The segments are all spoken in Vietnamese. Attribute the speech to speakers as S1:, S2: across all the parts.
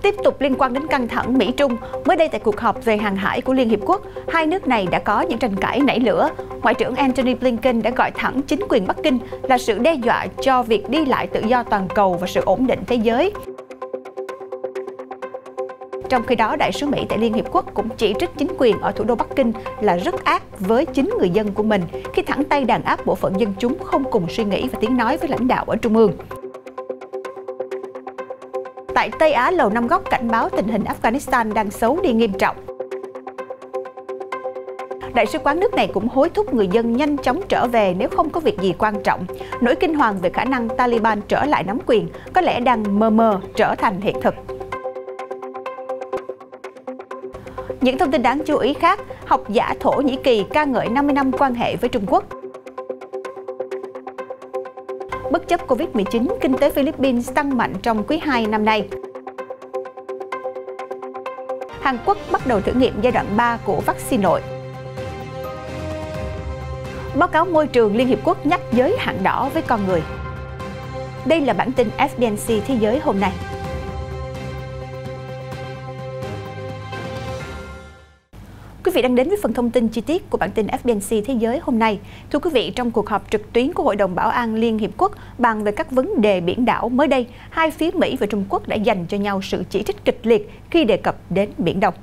S1: Tiếp tục liên quan đến căng thẳng Mỹ-Trung, mới đây tại cuộc họp về hàng hải của Liên Hiệp Quốc, hai nước này đã có những tranh cãi nảy lửa. Ngoại trưởng Antony Blinken đã gọi thẳng chính quyền Bắc Kinh là sự đe dọa cho việc đi lại tự do toàn cầu và sự ổn định thế giới. Trong khi đó, đại sứ Mỹ tại Liên Hiệp Quốc cũng chỉ trích chính quyền ở thủ đô Bắc Kinh là rất ác với chính người dân của mình khi thẳng tay đàn áp bộ phận dân chúng không cùng suy nghĩ và tiếng nói với lãnh đạo ở Trung ương. Tại Tây Á, Lầu Năm Góc cảnh báo tình hình Afghanistan đang xấu đi nghiêm trọng. Đại sứ quán nước này cũng hối thúc người dân nhanh chóng trở về nếu không có việc gì quan trọng. Nỗi kinh hoàng về khả năng Taliban trở lại nắm quyền có lẽ đang mờ mờ trở thành hiện thực. Những thông tin đáng chú ý khác, học giả Thổ Nhĩ Kỳ ca ngợi 50 năm quan hệ với Trung Quốc. Bất chấp Covid-19, kinh tế Philippines tăng mạnh trong quý 2 năm nay. Hàn Quốc bắt đầu thử nghiệm giai đoạn 3 của vaccine nội. Báo cáo môi trường Liên Hiệp Quốc nhắc giới hạn đỏ với con người. Đây là bản tin FBNC Thế giới hôm nay. Quý vị đang đến với phần thông tin chi tiết của bản tin FBNC Thế giới hôm nay. Thưa quý vị, trong cuộc họp trực tuyến của Hội đồng Bảo an Liên Hiệp Quốc bàn về các vấn đề biển đảo mới đây, hai phía Mỹ và Trung Quốc đã dành cho nhau sự chỉ trích kịch liệt khi đề cập đến Biển Đông.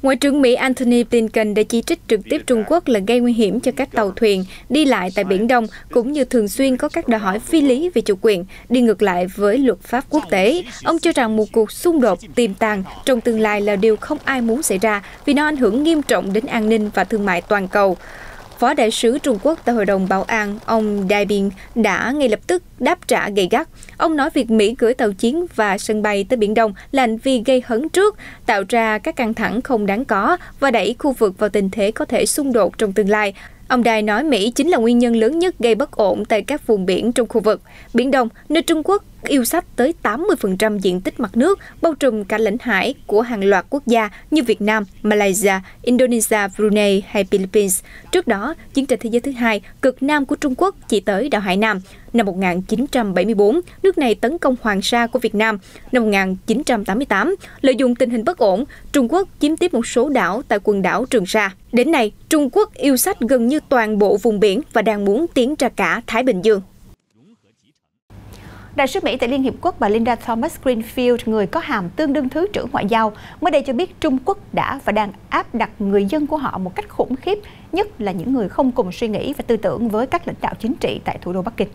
S2: Ngoại trưởng Mỹ Antony Blinken đã chỉ trích trực tiếp Trung Quốc là gây nguy hiểm cho các tàu thuyền đi lại tại Biển Đông, cũng như thường xuyên có các đòi hỏi phi lý về chủ quyền, đi ngược lại với luật pháp quốc tế. Ông cho rằng một cuộc xung đột tiềm tàng trong tương lai là điều không ai muốn xảy ra vì nó ảnh hưởng nghiêm trọng đến an ninh và thương mại toàn cầu. Phó đại sứ Trung Quốc tại Hội đồng Bảo an, ông Dai Bing đã ngay lập tức đáp trả gay gắt. Ông nói việc Mỹ gửi tàu chiến và sân bay tới Biển Đông là hành vi gây hấn trước, tạo ra các căng thẳng không đáng có và đẩy khu vực vào tình thế có thể xung đột trong tương lai. Ông Dai nói Mỹ chính là nguyên nhân lớn nhất gây bất ổn tại các vùng biển trong khu vực. Biển Đông, nơi Trung Quốc yêu sách tới 80% diện tích mặt nước, bao trùm cả lãnh hải của hàng loạt quốc gia như Việt Nam, Malaysia, Indonesia, Brunei hay Philippines. Trước đó, chiến tranh thế giới thứ hai, cực nam của Trung Quốc chỉ tới đảo Hải Nam. Năm 1974, nước này tấn công Hoàng Sa của Việt Nam. Năm 1988, lợi dụng tình hình bất ổn, Trung Quốc chiếm tiếp một số đảo tại quần đảo Trường Sa. Đến nay, Trung Quốc yêu sách gần như toàn bộ vùng biển và đang muốn tiến ra cả Thái Bình Dương.
S1: Đại sứ Mỹ tại Liên Hiệp Quốc bà Linda Thomas Greenfield, người có hàm tương đương Thứ trưởng Ngoại giao, mới đây cho biết Trung Quốc đã và đang áp đặt người dân của họ một cách khủng khiếp, nhất là những người không cùng suy nghĩ và tư tưởng với các lãnh đạo chính trị tại thủ đô Bắc Kinh.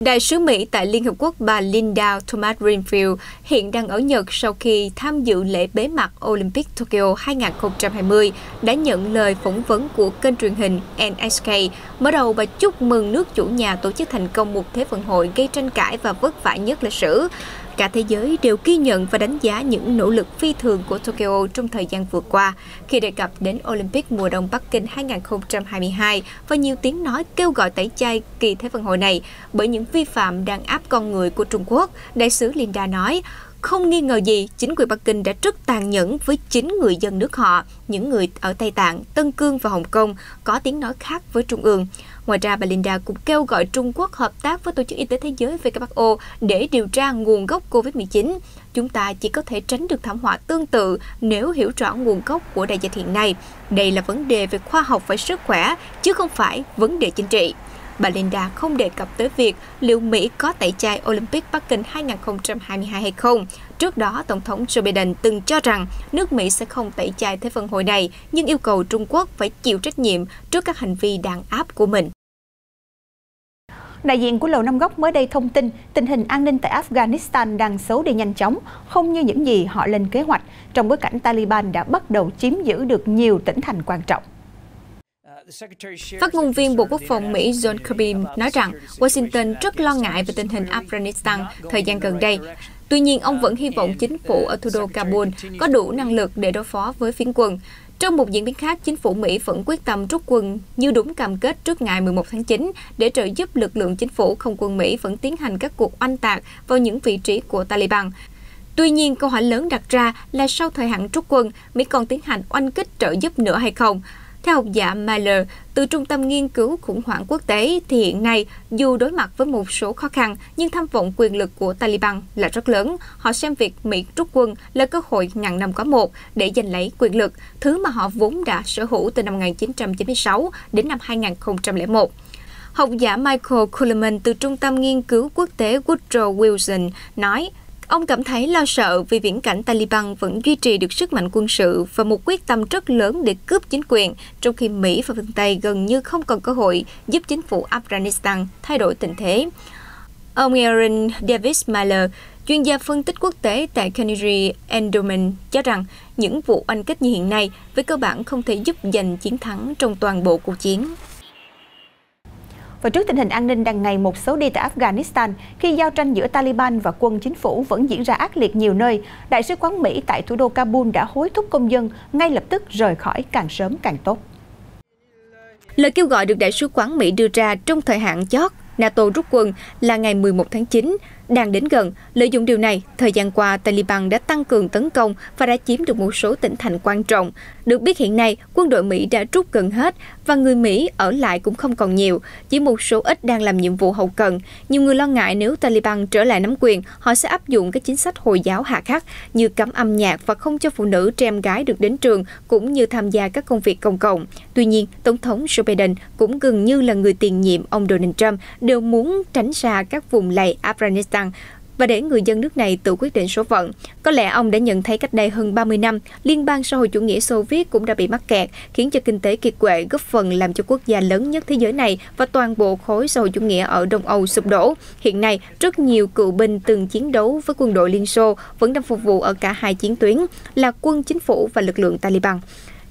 S2: Đại sứ Mỹ tại Liên Hợp Quốc bà Linda Thomas Greenfield hiện đang ở Nhật sau khi tham dự lễ bế mạc Olympic Tokyo 2020 đã nhận lời phỏng vấn của kênh truyền hình NHK. Mở đầu bà chúc mừng nước chủ nhà tổ chức thành công một Thế vận hội gây tranh cãi và vất vả nhất lịch sử. Cả thế giới đều ghi nhận và đánh giá những nỗ lực phi thường của Tokyo trong thời gian vừa qua khi đề cập đến Olympic mùa đông Bắc Kinh 2022 và nhiều tiếng nói kêu gọi tẩy chay kỳ Thế vận hội này bởi những vi phạm đàn áp con người của Trung Quốc. Đại sứ Linda nói, không nghi ngờ gì, chính quyền Bắc Kinh đã rất tàn nhẫn với chính người dân nước họ, những người ở Tây Tạng, Tân Cương và Hồng Kông có tiếng nói khác với Trung ương. Ngoài ra, bà Linda cũng kêu gọi Trung Quốc hợp tác với Tổ chức Y tế Thế giới WHO để điều tra nguồn gốc COVID-19. Chúng ta chỉ có thể tránh được thảm họa tương tự nếu hiểu rõ nguồn gốc của đại dịch hiện nay. Đây là vấn đề về khoa học và sức khỏe, chứ không phải vấn đề chính trị. Bà Linda không đề cập tới việc liệu Mỹ có tẩy chay Olympic Bắc Kinh 2022 hay không. Trước đó, Tổng thống Joe Biden từng cho rằng nước Mỹ sẽ không tẩy chay Thế vận hội này, nhưng yêu cầu Trung Quốc phải chịu trách nhiệm trước các hành vi đàn áp của mình.
S1: Đại diện của Lầu Năm Góc mới đây thông tin tình hình an ninh tại Afghanistan đang xấu đi nhanh chóng, không như những gì họ lên kế hoạch, trong bối cảnh Taliban đã bắt đầu chiếm giữ được nhiều tỉnh thành quan trọng.
S2: Phát ngôn viên Bộ Quốc phòng Mỹ John Kirby nói rằng Washington rất lo ngại về tình hình Afghanistan thời gian gần đây. Tuy nhiên, ông vẫn hy vọng chính phủ ở thủ đô Kabul có đủ năng lực để đối phó với phiến quân. Trong một diễn biến khác, chính phủ Mỹ vẫn quyết tâm rút quân như đúng cam kết trước ngày 11 tháng 9 để trợ giúp lực lượng chính phủ không quân Mỹ vẫn tiến hành các cuộc oanh tạc vào những vị trí của Taliban. Tuy nhiên, câu hỏi lớn đặt ra là sau thời hạn rút quân, Mỹ còn tiến hành oanh kích trợ giúp nữa hay không? Theo học giả Miller từ Trung tâm Nghiên cứu Khủng hoảng Quốc tế, thì hiện nay, dù đối mặt với một số khó khăn, nhưng tham vọng quyền lực của Taliban là rất lớn. Họ xem việc Mỹ rút quân là cơ hội ngàn năm có một để giành lấy quyền lực, thứ mà họ vốn đã sở hữu từ năm 1996 đến năm 2001. Học giả Michael Coleman từ Trung tâm Nghiên cứu Quốc tế Woodrow Wilson nói, ông cảm thấy lo sợ vì viễn cảnh Taliban vẫn duy trì được sức mạnh quân sự và một quyết tâm rất lớn để cướp chính quyền, trong khi Mỹ và phương Tây gần như không còn cơ hội giúp chính phủ Afghanistan thay đổi tình thế. Ông Aaron Davis Miller, chuyên gia phân tích quốc tế tại Carnegie Endowment, cho rằng những vụ oanh kích như hiện nay với cơ bản không thể giúp giành chiến thắng trong toàn bộ cuộc chiến.
S1: Và trước tình hình an ninh đang ngày một xấu đi tại Afghanistan, khi giao tranh giữa Taliban và quân chính phủ vẫn diễn ra ác liệt nhiều nơi, Đại sứ quán Mỹ tại thủ đô Kabul đã hối thúc công dân ngay lập tức rời khỏi càng sớm càng tốt.
S2: Lời kêu gọi được Đại sứ quán Mỹ đưa ra trong thời hạn chót NATO rút quân là ngày 11 tháng 9, đang đến gần. Lợi dụng điều này, thời gian qua Taliban đã tăng cường tấn công và đã chiếm được một số tỉnh thành quan trọng. Được biết hiện nay, quân đội Mỹ đã rút gần hết và người Mỹ ở lại cũng không còn nhiều, chỉ một số ít đang làm nhiệm vụ hậu cần. Nhiều người lo ngại nếu Taliban trở lại nắm quyền, họ sẽ áp dụng các chính sách Hồi giáo hà khắc như cấm âm nhạc và không cho phụ nữ trẻ em gái được đến trường cũng như tham gia các công việc công cộng. Tuy nhiên, Tổng thống Joe Biden cũng gần như là người tiền nhiệm ông Donald Trump đều muốn tránh xa các vùng lầy Afghanistan và để người dân nước này tự quyết định số phận. Có lẽ ông đã nhận thấy cách đây hơn 30 năm, Liên bang xã hội chủ nghĩa Xô Viết cũng đã bị mắc kẹt, khiến cho kinh tế kiệt quệ, góp phần làm cho quốc gia lớn nhất thế giới này và toàn bộ khối xã hội chủ nghĩa ở Đông Âu sụp đổ. Hiện nay, rất nhiều cựu binh từng chiến đấu với quân đội Liên Xô vẫn đang phục vụ ở cả hai chiến tuyến, là quân chính phủ và lực lượng Taliban.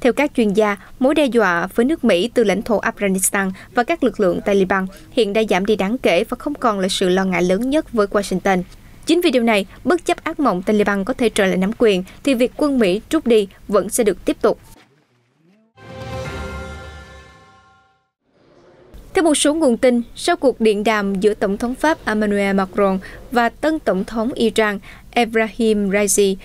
S2: Theo các chuyên gia, mối đe dọa với nước Mỹ từ lãnh thổ Afghanistan và các lực lượng Taliban hiện đã giảm đi đáng kể và không còn là sự lo ngại lớn nhất với Washington. Chính vì điều này, bất chấp ác mộng Taliban có thể trở lại nắm quyền, thì việc quân Mỹ rút đi vẫn sẽ được tiếp tục. Theo một số nguồn tin, sau cuộc điện đàm giữa Tổng thống Pháp Emmanuel Macron và tân Tổng thống Iran Ebrahim Raisi,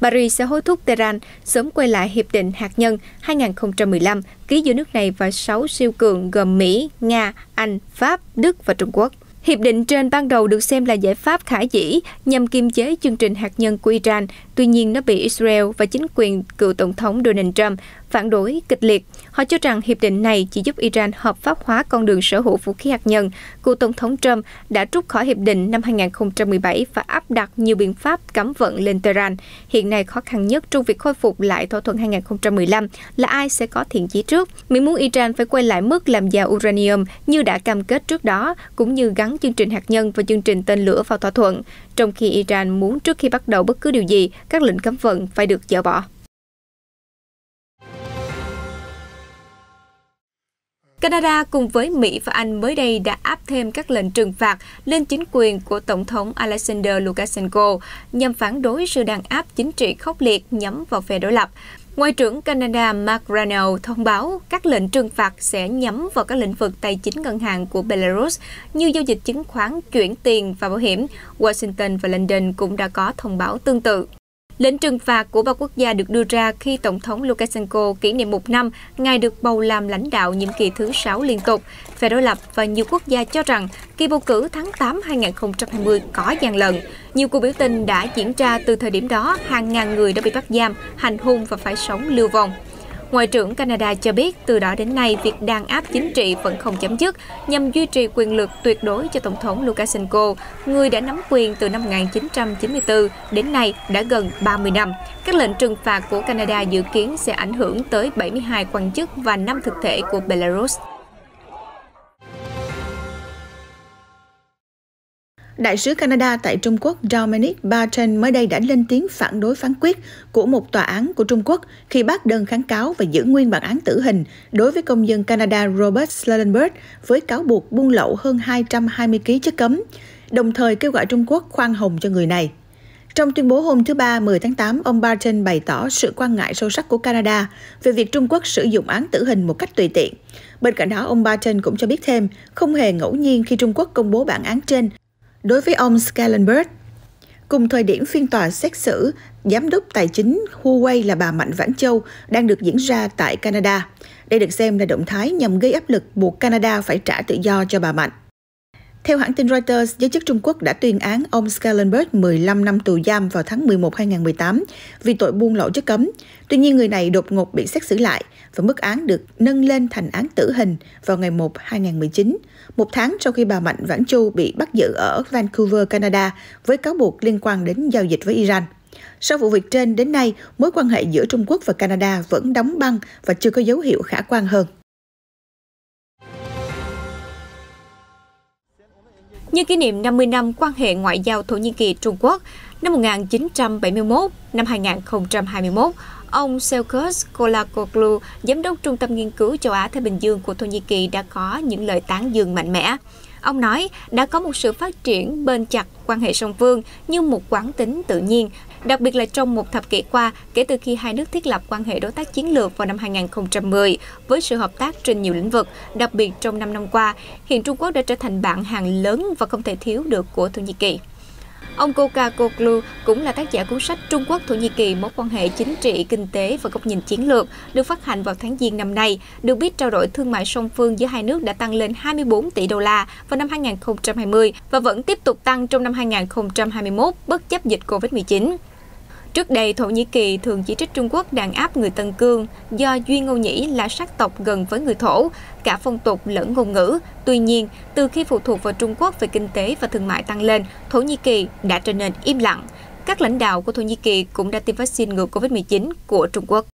S2: Paris sẽ hối thúc Tehran sớm quay lại Hiệp định Hạt nhân 2015 ký giữa nước này và 6 siêu cường gồm Mỹ, Nga, Anh, Pháp, Đức và Trung Quốc. Hiệp định trên ban đầu được xem là giải pháp khả dĩ nhằm kiềm chế chương trình hạt nhân của Iran, tuy nhiên nó bị Israel và chính quyền cựu Tổng thống Donald Trump phản đối kịch liệt. Họ cho rằng hiệp định này chỉ giúp Iran hợp pháp hóa con đường sở hữu vũ khí hạt nhân. Cựu Tổng thống Trump đã rút khỏi hiệp định năm 2017 và áp đặt nhiều biện pháp cấm vận lên Tehran. Hiện nay khó khăn nhất trong việc khôi phục lại thỏa thuận 2015 là ai sẽ có thiện chí trước. Mỹ muốn Iran phải quay lại mức làm giàu uranium như đã cam kết trước đó, cũng như gắn chương trình hạt nhân và chương trình tên lửa vào thỏa thuận, trong khi Iran muốn trước khi bắt đầu bất cứ điều gì, các lệnh cấm vận phải được dỡ bỏ. Canada cùng với Mỹ và Anh mới đây đã áp thêm các lệnh trừng phạt lên chính quyền của Tổng thống Alexander Lukashenko nhằm phản đối sự đàn áp chính trị khốc liệt nhắm vào phe đối lập. Ngoại trưởng Canada Mark Reynolds thông báo các lệnh trừng phạt sẽ nhắm vào các lĩnh vực tài chính ngân hàng của Belarus như giao dịch chứng khoán, chuyển tiền và bảo hiểm. Washington và London cũng đã có thông báo tương tự. Lệnh trừng phạt của ba quốc gia được đưa ra khi Tổng thống Lukashenko kỷ niệm 1 năm ngài được bầu làm lãnh đạo nhiệm kỳ thứ 6 liên tục. Phe đối lập và nhiều quốc gia cho rằng kỳ bầu cử tháng 8 2020 có gian lận. Nhiều cuộc biểu tình đã diễn ra từ thời điểm đó, hàng ngàn người đã bị bắt giam, hành hung và phải sống lưu vong. Ngoại trưởng Canada cho biết từ đó đến nay việc đàn áp chính trị vẫn không chấm dứt nhằm duy trì quyền lực tuyệt đối cho Tổng thống Lukashenko, người đã nắm quyền từ năm 1994 đến nay đã gần 30 năm. Các lệnh trừng phạt của Canada dự kiến sẽ ảnh hưởng tới 72 quan chức và 5 thực thể của Belarus.
S1: Đại sứ Canada tại Trung Quốc Dominic Barton mới đây đã lên tiếng phản đối phán quyết của một tòa án của Trung Quốc khi bác đơn kháng cáo và giữ nguyên bản án tử hình đối với công dân Canada Robert Slellenberg với cáo buộc buôn lậu hơn 220 kg chất cấm, đồng thời kêu gọi Trung Quốc khoan hồng cho người này. Trong tuyên bố hôm thứ Ba 10 tháng 8, ông Barton bày tỏ sự quan ngại sâu sắc của Canada về việc Trung Quốc sử dụng án tử hình một cách tùy tiện. Bên cạnh đó, ông Barton cũng cho biết thêm không hề ngẫu nhiên khi Trung Quốc công bố bản án trên đối với ông Schellenberg. Cùng thời điểm phiên tòa xét xử, giám đốc tài chính Huawei là bà Mạnh Vãn Châu đang được diễn ra tại Canada.
S3: Đây được xem là động thái nhằm gây áp lực buộc Canada phải trả tự do cho bà Mạnh. Theo hãng tin Reuters, giới chức Trung Quốc đã tuyên án ông Schellenberg 15 năm tù giam vào tháng 11 2018 vì tội buôn lậu chất cấm. Tuy nhiên, người này đột ngột bị xét xử lại và mức án được nâng lên thành án tử hình vào ngày 1 2019, một tháng sau khi bà Mạnh Vãn Chu bị bắt giữ ở Vancouver, Canada với cáo buộc liên quan đến giao dịch với Iran. Sau vụ việc trên đến nay, mối quan hệ giữa Trung Quốc và Canada vẫn đóng băng và chưa có dấu hiệu khả quan hơn.
S2: Nhân kỷ niệm 50 năm quan hệ ngoại giao Thổ Nhĩ Kỳ-Trung Quốc, năm 1971, năm 2021, ông Selçuk Kolakoğlu, Giám đốc Trung tâm Nghiên cứu Châu Á-Thái Bình Dương của Thổ Nhĩ Kỳ đã có những lời tán dương mạnh mẽ. Ông nói đã có một sự phát triển bền chặt quan hệ song phương như một quán tính tự nhiên, đặc biệt là trong một thập kỷ qua kể từ khi hai nước thiết lập quan hệ đối tác chiến lược vào năm 2010 với sự hợp tác trên nhiều lĩnh vực, đặc biệt trong 5 năm qua, hiện Trung Quốc đã trở thành bạn hàng lớn và không thể thiếu được của Thổ Nhĩ Kỳ. Ông Kolakoğlu cũng là tác giả cuốn sách Trung Quốc-Thổ Nhĩ Kỳ mối quan hệ chính trị, kinh tế và góc nhìn chiến lược, được phát hành vào tháng Giêng năm nay. Được biết, trao đổi thương mại song phương giữa hai nước đã tăng lên 24 tỷ đô la vào năm 2020 và vẫn tiếp tục tăng trong năm 2021 bất chấp dịch Covid-19. Trước đây, Thổ Nhĩ Kỳ thường chỉ trích Trung Quốc đàn áp người Tân Cương do Duy Ngô Nhĩ là sắc tộc gần với người Thổ, cả phong tục lẫn ngôn ngữ. Tuy nhiên, từ khi phụ thuộc vào Trung Quốc về kinh tế và thương mại tăng lên, Thổ Nhĩ Kỳ đã trở nên im lặng. Các lãnh đạo của Thổ Nhĩ Kỳ cũng đã tiêm vaccine ngừa Covid-19 của Trung Quốc.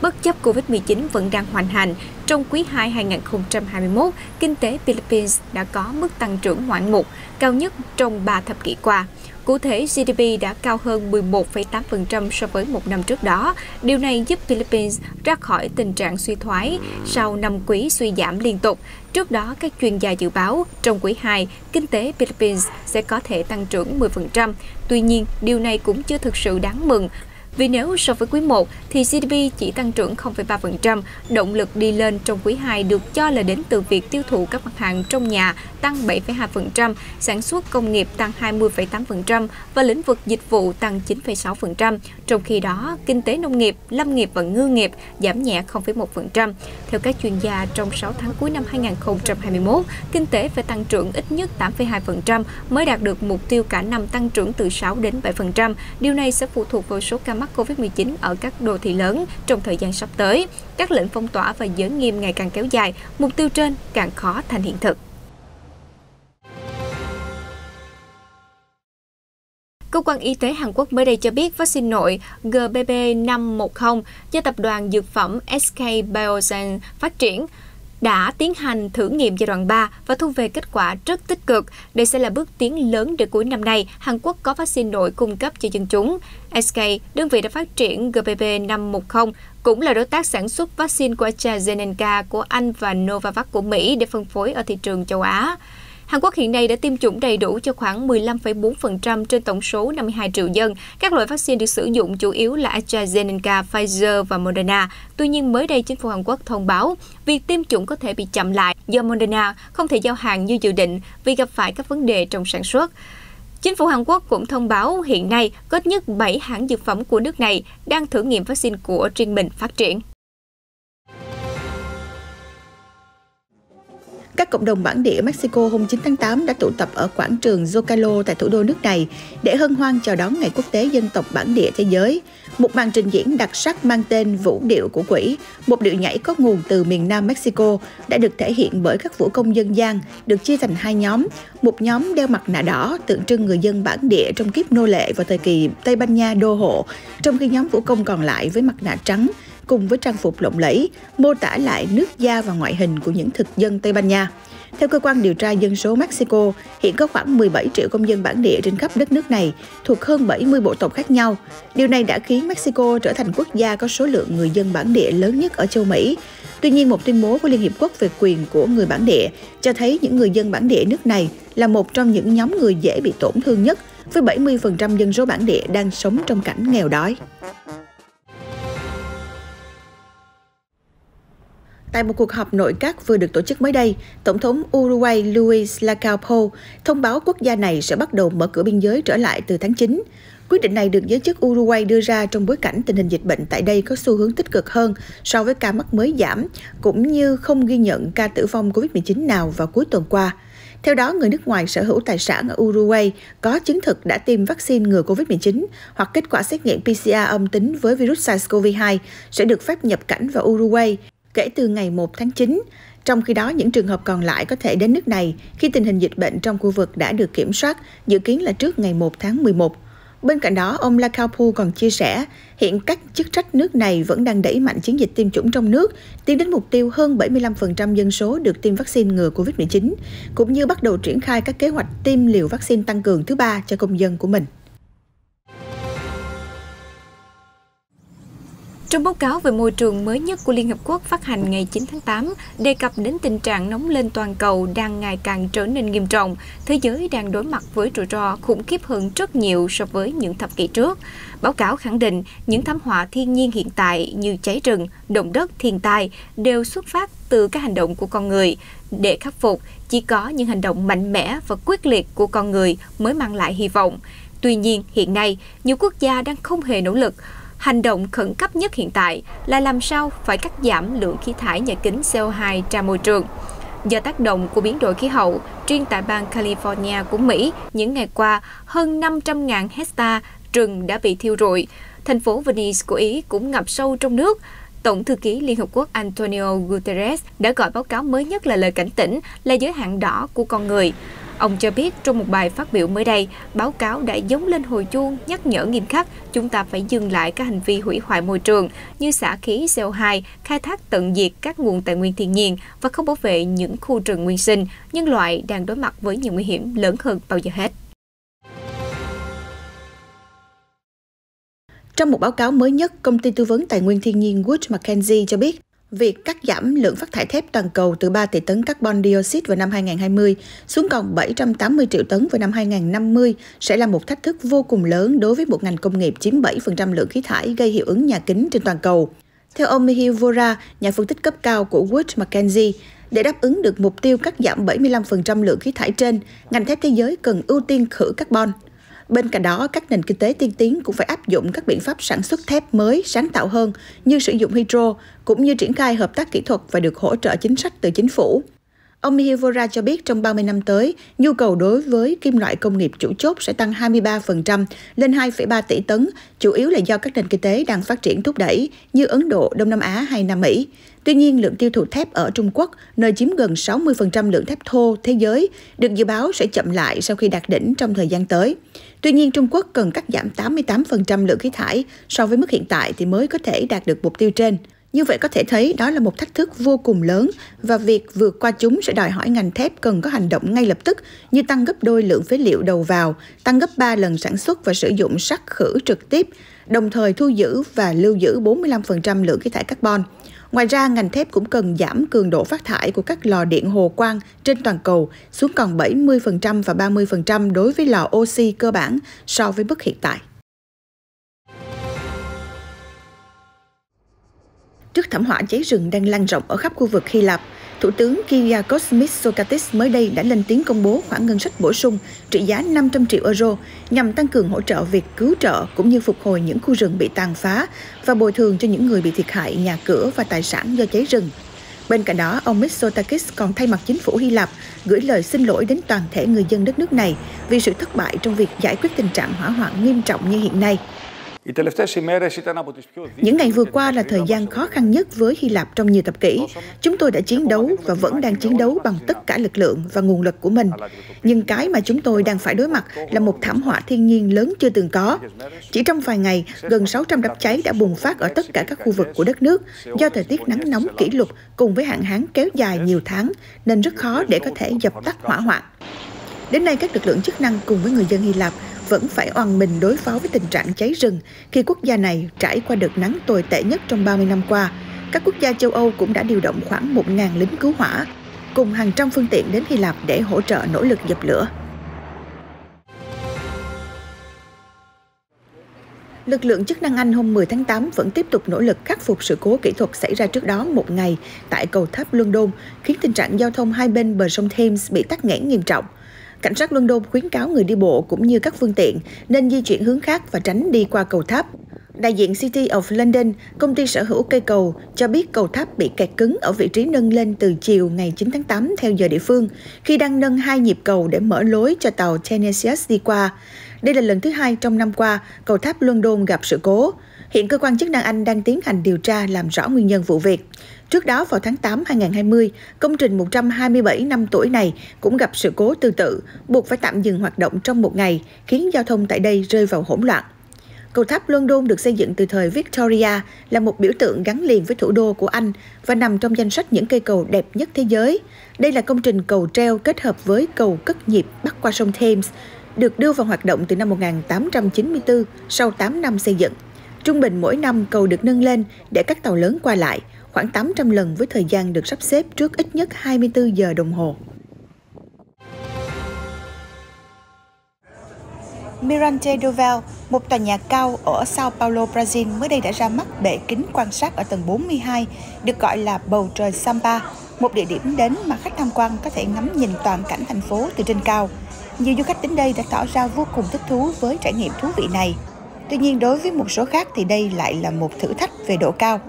S2: Bất chấp Covid-19 vẫn đang hoành hành, trong quý 2 2021, kinh tế Philippines đã có mức tăng trưởng ngoạn mục, cao nhất trong 3 thập kỷ qua. Cụ thể, GDP đã cao hơn 11,8% so với một năm trước đó. Điều này giúp Philippines ra khỏi tình trạng suy thoái sau 5 quý suy giảm liên tục. Trước đó, các chuyên gia dự báo trong quý 2, kinh tế Philippines sẽ có thể tăng trưởng 10%. Tuy nhiên, điều này cũng chưa thực sự đáng mừng. Vì nếu so với quý 1 thì GDP chỉ tăng trưởng 0,3%, động lực đi lên trong quý 2 được cho là đến từ việc tiêu thụ các mặt hàng trong nhà tăng 7,2%, sản xuất công nghiệp tăng 20,8% và lĩnh vực dịch vụ tăng 9,6%. Trong khi đó, kinh tế nông nghiệp, lâm nghiệp và ngư nghiệp giảm nhẹ 0,1%. Theo các chuyên gia, trong 6 tháng cuối năm 2021, kinh tế phải tăng trưởng ít nhất 8,2% mới đạt được mục tiêu cả năm tăng trưởng từ 6 đến 7%. Điều này sẽ phụ thuộc vào số ca mắc Covid-19 ở các đô thị lớn trong thời gian sắp tới. Các lệnh phong tỏa và giới nghiêm ngày càng kéo dài, mục tiêu trên càng khó thành hiện thực. Cơ quan Y tế Hàn Quốc mới đây cho biết vaccine nội GBB510 do tập đoàn dược phẩm SK Biogen phát triển đã tiến hành thử nghiệm giai đoạn 3 và thu về kết quả rất tích cực. Đây sẽ là bước tiến lớn để cuối năm nay Hàn Quốc có vaccine nội cung cấp cho dân chúng. SK, đơn vị đã phát triển GBB510, cũng là đối tác sản xuất vaccine của AstraZeneca của Anh và Novavax của Mỹ để phân phối ở thị trường châu Á. Hàn Quốc hiện nay đã tiêm chủng đầy đủ cho khoảng 15,4% trên tổng số 52 triệu dân. Các loại vaccine được sử dụng chủ yếu là AstraZeneca, Pfizer và Moderna. Tuy nhiên, mới đây chính phủ Hàn Quốc thông báo việc tiêm chủng có thể bị chậm lại do Moderna không thể giao hàng như dự định vì gặp phải các vấn đề trong sản xuất. Chính phủ Hàn Quốc cũng thông báo hiện nay có ít nhất 7 hãng dược phẩm của nước này đang thử nghiệm vaccine của riêng mình phát triển.
S3: Các cộng đồng bản địa Mexico hôm 9 tháng 8 đã tụ tập ở quảng trường Zócalo tại thủ đô nước này để hân hoan chào đón Ngày Quốc tế Dân tộc Bản địa Thế giới. Một màn trình diễn đặc sắc mang tên Vũ điệu của quỷ, một điệu nhảy có nguồn từ miền Nam Mexico, đã được thể hiện bởi các vũ công dân gian, được chia thành hai nhóm. Một nhóm đeo mặt nạ đỏ, tượng trưng người dân bản địa trong kiếp nô lệ vào thời kỳ Tây Ban Nha đô hộ, trong khi nhóm vũ công còn lại với mặt nạ trắng, cùng với trang phục lộng lẫy, mô tả lại nước da và ngoại hình của những thực dân Tây Ban Nha. Theo cơ quan điều tra dân số Mexico, hiện có khoảng 17 triệu công dân bản địa trên khắp đất nước này, thuộc hơn 70 bộ tộc khác nhau. Điều này đã khiến Mexico trở thành quốc gia có số lượng người dân bản địa lớn nhất ở châu Mỹ. Tuy nhiên, một tuyên bố của Liên Hiệp Quốc về quyền của người bản địa cho thấy những người dân bản địa nước này là một trong những nhóm người dễ bị tổn thương nhất, với 70% dân số bản địa đang sống trong cảnh nghèo đói. Tại một cuộc họp nội các vừa được tổ chức mới đây, Tổng thống Uruguay Luis Lacalle Pou thông báo quốc gia này sẽ bắt đầu mở cửa biên giới trở lại từ tháng 9. Quyết định này được giới chức Uruguay đưa ra trong bối cảnh tình hình dịch bệnh tại đây có xu hướng tích cực hơn so với ca mắc mới giảm, cũng như không ghi nhận ca tử vong COVID-19 nào vào cuối tuần qua. Theo đó, người nước ngoài sở hữu tài sản ở Uruguay có chứng thực đã tiêm vaccine ngừa COVID-19 hoặc kết quả xét nghiệm PCR âm tính với virus SARS-CoV-2 sẽ được phép nhập cảnh vào Uruguay kể từ ngày 1 tháng 9. Trong khi đó, những trường hợp còn lại có thể đến nước này khi tình hình dịch bệnh trong khu vực đã được kiểm soát, dự kiến là trước ngày 1 tháng 11. Bên cạnh đó, ông Lacalle Pou còn chia sẻ, hiện các chức trách nước này vẫn đang đẩy mạnh chiến dịch tiêm chủng trong nước, tiến đến mục tiêu hơn 75% dân số được tiêm vaccine ngừa COVID-19, cũng như bắt đầu triển khai các kế hoạch tiêm liều vaccine tăng cường thứ 3 cho công dân của mình.
S2: Trong báo cáo về môi trường mới nhất của Liên Hợp Quốc phát hành ngày 9 tháng 8, đề cập đến tình trạng nóng lên toàn cầu đang ngày càng trở nên nghiêm trọng, thế giới đang đối mặt với rủi ro khủng khiếp hơn rất nhiều so với những thập kỷ trước. Báo cáo khẳng định những thảm họa thiên nhiên hiện tại như cháy rừng, động đất, thiên tai đều xuất phát từ các hành động của con người. Để khắc phục, chỉ có những hành động mạnh mẽ và quyết liệt của con người mới mang lại hy vọng. Tuy nhiên, hiện nay, nhiều quốc gia đang không hề nỗ lực. Hành động khẩn cấp nhất hiện tại là làm sao phải cắt giảm lượng khí thải nhà kính CO2 ra môi trường. Do tác động của biến đổi khí hậu, riêng tại bang California của Mỹ, những ngày qua, hơn 500.000 hectare rừng đã bị thiêu rụi. Thành phố Venice của Ý cũng ngập sâu trong nước. Tổng thư ký Liên Hợp Quốc Antonio Guterres đã gọi báo cáo mới nhất là lời cảnh tỉnh, là giới hạn đỏ của con người. Ông cho biết trong một bài phát biểu mới đây, báo cáo đã giống lên hồi chuông nhắc nhở nghiêm khắc chúng ta phải dừng lại các hành vi hủy hoại môi trường như xả khí CO2, khai thác tận diệt các nguồn tài nguyên thiên nhiên và không bảo vệ những khu rừng nguyên sinh. Nhân loại đang đối mặt với nhiều nguy hiểm lớn hơn bao giờ hết.
S3: Trong một báo cáo mới nhất, công ty tư vấn tài nguyên thiên nhiên Wood Mackenzie cho biết, việc cắt giảm lượng phát thải thép toàn cầu từ 3 tỷ tấn carbon dioxide vào năm 2020 xuống còn 780 triệu tấn vào năm 2050 sẽ là một thách thức vô cùng lớn đối với một ngành công nghiệp chiếm 7% lượng khí thải gây hiệu ứng nhà kính trên toàn cầu. Theo ông Michiel Vora, nhà phân tích cấp cao của Wood Mackenzie, để đáp ứng được mục tiêu cắt giảm 75% lượng khí thải trên, ngành thép thế giới cần ưu tiên khử carbon. Bên cạnh đó, các nền kinh tế tiên tiến cũng phải áp dụng các biện pháp sản xuất thép mới, sáng tạo hơn như sử dụng hydro, cũng như triển khai hợp tác kỹ thuật và được hỗ trợ chính sách từ chính phủ. Ông Michiel Vora cho biết trong 30 năm tới, nhu cầu đối với kim loại công nghiệp chủ chốt sẽ tăng 23% lên 2,3 tỷ tấn, chủ yếu là do các nền kinh tế đang phát triển thúc đẩy như Ấn Độ, Đông Nam Á hay Nam Mỹ. Tuy nhiên, lượng tiêu thụ thép ở Trung Quốc, nơi chiếm gần 60% lượng thép thô thế giới, được dự báo sẽ chậm lại sau khi đạt đỉnh trong thời gian tới. Tuy nhiên, Trung Quốc cần cắt giảm 88% lượng khí thải so với mức hiện tại thì mới có thể đạt được mục tiêu trên. Như vậy có thể thấy đó là một thách thức vô cùng lớn và việc vượt qua chúng sẽ đòi hỏi ngành thép cần có hành động ngay lập tức như tăng gấp đôi lượng phế liệu đầu vào, tăng gấp 3 lần sản xuất và sử dụng sắt khử trực tiếp, đồng thời thu giữ và lưu giữ 45% lượng khí thải carbon. Ngoài ra, ngành thép cũng cần giảm cường độ phát thải của các lò điện hồ quang trên toàn cầu xuống còn 70% và 30% đối với lò oxy cơ bản so với mức hiện tại. Trước thảm họa cháy rừng đang lan rộng ở khắp khu vực Hy Lạp, Thủ tướng Kyriakos Mitsotakis mới đây đã lên tiếng công bố khoản ngân sách bổ sung trị giá 500 triệu euro nhằm tăng cường hỗ trợ việc cứu trợ cũng như phục hồi những khu rừng bị tàn phá và bồi thường cho những người bị thiệt hại nhà cửa và tài sản do cháy rừng. Bên cạnh đó, ông Mitsotakis còn thay mặt chính phủ Hy Lạp gửi lời xin lỗi đến toàn thể người dân đất nước này vì sự thất bại trong việc giải quyết tình trạng hỏa hoạn nghiêm trọng như hiện nay. Những ngày vừa qua là thời gian khó khăn nhất với Hy Lạp trong nhiều thập kỷ. Chúng tôi đã chiến đấu và vẫn đang chiến đấu bằng tất cả lực lượng và nguồn lực của mình. Nhưng cái mà chúng tôi đang phải đối mặt là một thảm họa thiên nhiên lớn chưa từng có. Chỉ trong vài ngày, gần 600 đám cháy đã bùng phát ở tất cả các khu vực của đất nước do thời tiết nắng nóng kỷ lục cùng với hạn hán kéo dài nhiều tháng, nên rất khó để có thể dập tắt hỏa hoạn. Đến nay, các lực lượng chức năng cùng với người dân Hy Lạp vẫn phải oằn mình đối phó với tình trạng cháy rừng khi quốc gia này trải qua đợt nắng tồi tệ nhất trong 30 năm qua. Các quốc gia châu Âu cũng đã điều động khoảng 1.000 lính cứu hỏa, cùng hàng trăm phương tiện đến Hy Lạp để hỗ trợ nỗ lực dập lửa. Lực lượng chức năng Anh hôm 10 tháng 8 vẫn tiếp tục nỗ lực khắc phục sự cố kỹ thuật xảy ra trước đó một ngày tại cầu tháp London, khiến tình trạng giao thông hai bên bờ sông Thames bị tắc nghẽn nghiêm trọng. Cảnh sát London khuyến cáo người đi bộ cũng như các phương tiện nên di chuyển hướng khác và tránh đi qua cầu tháp. Đại diện City of London, công ty sở hữu cây cầu, cho biết cầu tháp bị kẹt cứng ở vị trí nâng lên từ chiều ngày 9 tháng 8 theo giờ địa phương, khi đang nâng 2 nhịp cầu để mở lối cho tàu Tenacious đi qua. Đây là lần thứ 2 trong năm qua cầu tháp London gặp sự cố. Hiện cơ quan chức năng Anh đang tiến hành điều tra làm rõ nguyên nhân vụ việc. Trước đó vào tháng 8 2020, công trình 127 năm tuổi này cũng gặp sự cố tương tự, buộc phải tạm dừng hoạt động trong một ngày, khiến giao thông tại đây rơi vào hỗn loạn. Cầu tháp London được xây dựng từ thời Victoria, là một biểu tượng gắn liền với thủ đô của Anh và nằm trong danh sách những cây cầu đẹp nhất thế giới. Đây là công trình cầu treo kết hợp với cầu cất nhịp bắc qua sông Thames, được đưa vào hoạt động từ năm 1894 sau 8 năm xây dựng. Trung bình mỗi năm cầu được nâng lên để các tàu lớn qua lại, khoảng 800 lần với thời gian được sắp xếp trước ít nhất 24 giờ đồng hồ. Mirante do Val, một tòa nhà cao ở Sao Paulo, Brazil mới đây đã ra mắt bệ kính quan sát ở tầng 42, được gọi là bầu trời Sampa, một địa điểm đến mà khách tham quan có thể ngắm nhìn toàn cảnh thành phố từ trên cao. Nhiều du khách đến đây đã tỏ ra vô cùng thích thú với trải nghiệm thú vị này. Tuy nhiên, đối với một số khác thì đây lại là một thử thách về độ cao.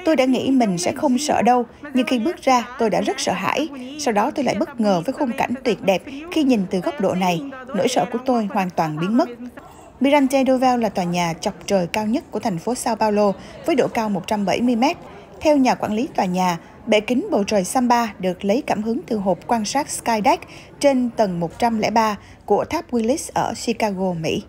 S3: Tôi đã nghĩ mình sẽ không sợ đâu, nhưng khi bước ra tôi đã rất sợ hãi. Sau đó tôi lại bất ngờ với khung cảnh tuyệt đẹp khi nhìn từ góc độ này. Nỗi sợ của tôi hoàn toàn biến mất. Mirante do Val là tòa nhà chọc trời cao nhất của thành phố Sao Paulo với độ cao 170 m. Theo nhà quản lý tòa nhà, bệ kính bầu trời Sampa được lấy cảm hứng từ hộp quan sát Sky Deck trên tầng 103 của tháp Willis ở Chicago, Mỹ.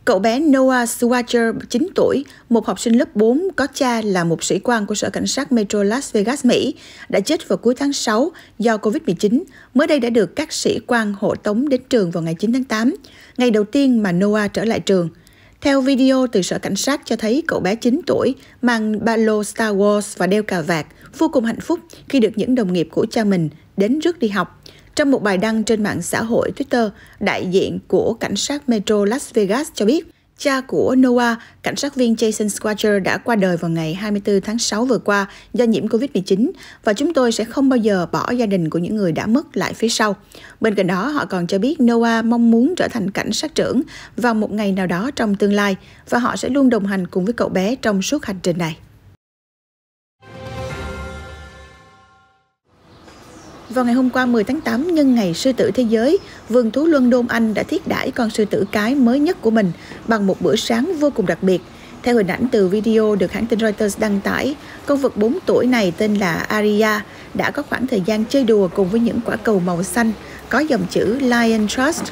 S3: Cậu bé Noah Schwarzer, 9 tuổi, một học sinh lớp 4 có cha là một sĩ quan của Sở Cảnh sát Metro Las Vegas, Mỹ, đã chết vào cuối tháng 6 do Covid-19, mới đây đã được các sĩ quan hộ tống đến trường vào ngày 9 tháng 8, ngày đầu tiên mà Noah trở lại trường. Theo video từ Sở Cảnh sát cho thấy cậu bé 9 tuổi mang ba lô Star Wars và đeo cà vạt, vô cùng hạnh phúc khi được những đồng nghiệp của cha mình đến rước đi học. Trong một bài đăng trên mạng xã hội Twitter, đại diện của Cảnh sát Metro Las Vegas cho biết cha của Noah, cảnh sát viên Jason Schwarzer, đã qua đời vào ngày 24 tháng 6 vừa qua do nhiễm Covid-19 và chúng tôi sẽ không bao giờ bỏ gia đình của những người đã mất lại phía sau. Bên cạnh đó, họ còn cho biết Noah mong muốn trở thành cảnh sát trưởng vào một ngày nào đó trong tương lai và họ sẽ luôn đồng hành cùng với cậu bé trong suốt hành trình này. Vào ngày hôm qua 10 tháng 8, nhân ngày sư tử thế giới, vườn thú London, Anh đã thiết đãi con sư tử cái mới nhất của mình bằng một bữa sáng vô cùng đặc biệt. Theo hình ảnh từ video được hãng tin Reuters đăng tải, con vật 4 tuổi này tên là Aria đã có khoảng thời gian chơi đùa cùng với những quả cầu màu xanh có dòng chữ Lion Trust.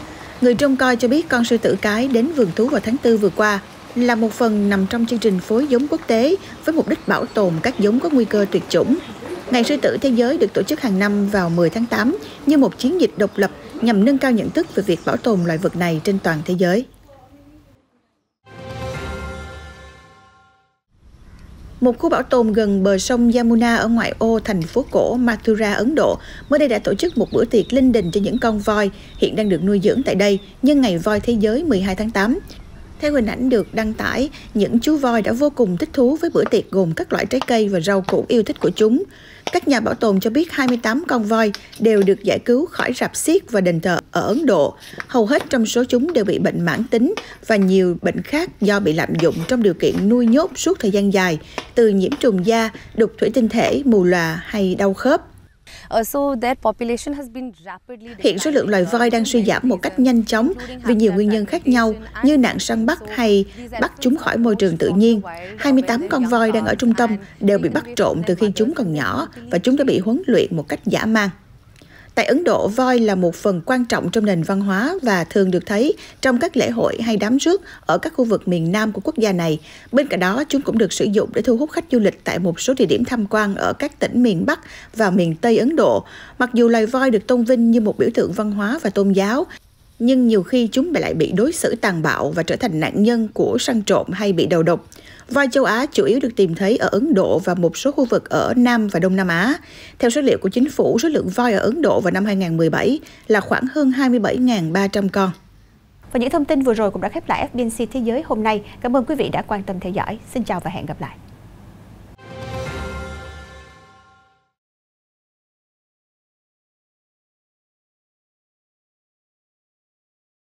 S3: Người trông coi cho biết con sư tử cái đến vườn thú vào tháng 4 vừa qua là một phần nằm trong chương trình phối giống quốc tế với mục đích bảo tồn các giống có nguy cơ tuyệt chủng. Ngày sư tử thế giới được tổ chức hàng năm vào 10 tháng 8 như một chiến dịch độc lập nhằm nâng cao nhận thức về việc bảo tồn loài vật này trên toàn thế giới. Một khu bảo tồn gần bờ sông Yamuna ở ngoại ô thành phố cổ Mathura, Ấn Độ, mới đây đã tổ chức một bữa tiệc linh đình cho những con voi hiện đang được nuôi dưỡng tại đây nhân ngày voi thế giới 12 tháng 8. Theo hình ảnh được đăng tải, những chú voi đã vô cùng thích thú với bữa tiệc gồm các loại trái cây và rau củ yêu thích của chúng. Các nhà bảo tồn cho biết 28 con voi đều được giải cứu khỏi rạp xiếc và đền thờ ở Ấn Độ. Hầu hết trong số chúng đều bị bệnh mãn tính và nhiều bệnh khác do bị lạm dụng trong điều kiện nuôi nhốt suốt thời gian dài, từ nhiễm trùng da, đục thủy tinh thể, mù lòa hay đau khớp. Hiện số lượng loài voi đang suy giảm một cách nhanh chóng vì nhiều nguyên nhân khác nhau như nạn săn bắt hay bắt chúng khỏi môi trường tự nhiên. 28 con voi đang ở trung tâm đều bị bắt trộm từ khi chúng còn nhỏ và chúng đã bị huấn luyện một cách dã man. Tại Ấn Độ, voi là một phần quan trọng trong nền văn hóa và thường được thấy trong các lễ hội hay đám rước ở các khu vực miền Nam của quốc gia này. Bên cạnh đó, chúng cũng được sử dụng để thu hút khách du lịch tại một số địa điểm tham quan ở các tỉnh miền Bắc và miền Tây Ấn Độ. Mặc dù loài voi được tôn vinh như một biểu tượng văn hóa và tôn giáo, nhưng nhiều khi chúng lại bị đối xử tàn bạo và trở thành nạn nhân của săn trộm hay bị đầu độc. Voi châu Á chủ yếu được tìm thấy ở Ấn Độ và một số khu vực ở Nam và Đông Nam Á. Theo số liệu của chính phủ, số lượng voi ở Ấn Độ vào năm 2017 là khoảng hơn 27.300 con.
S1: Và những thông tin vừa rồi cũng đã khép lại FBNC Thế giới hôm nay. Cảm ơn quý vị đã quan tâm theo dõi. Xin chào và hẹn gặp lại.